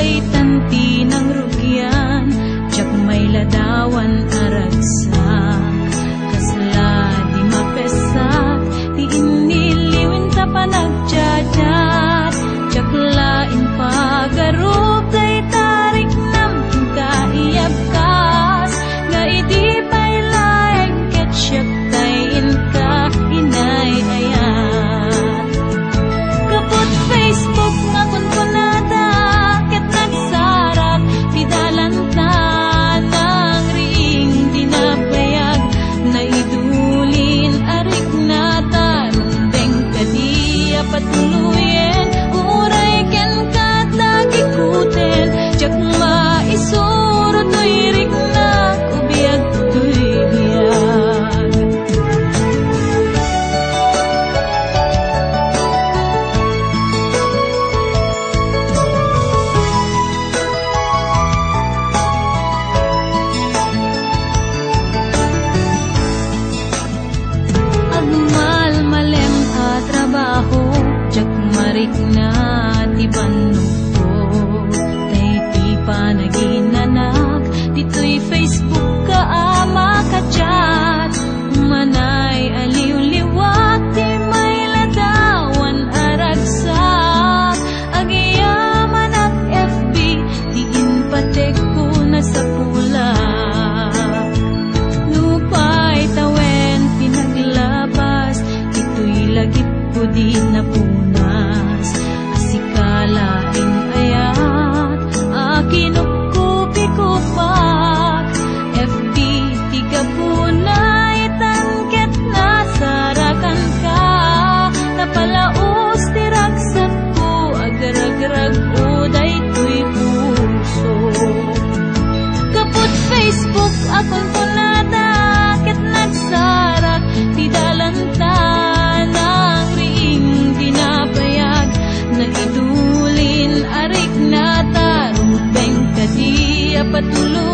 day tanti ng rugyan, jak may ladawan aragsak. Kasla di mapesak, di iniliwin ta pa nagjadat. Jak lain pagarup day tarik nam kaiyabkas. Nga idi pa'y laeng ketsyap tayin ka inay ayat. Kaput Facebook nga kunkunata, ket nagsarak di dalanta ng ring dinapayag. Naidulin arik na tarumbeng kadiya patuluyen. Uray ken katagikuten, jak maisuro to'y riknak ubiyag to'y biyag. Agmal malem a trabaho, jak marik na ti panuko. Tay ti panaginanak, dito'y Facebook ka ama ka-chat. Manay aliw-liwat, di may ladawan aragsak. Agiyaman at FB, di inpatek ko na sa pulak. Lupay tawen pinaglabas, dito'y lagip ko di napunas. Asikalain ayat, akinupkupi ko pak. FB tiga punay tangket na sarakan ka. Napalaos tiragsak ko, agarag-rag uday to'y puso. Kaput Facebook akong punata, ket nagsarak di dalanta ng ring dinapayag. Naidulin arik na tarumbeng kadiya patuloy.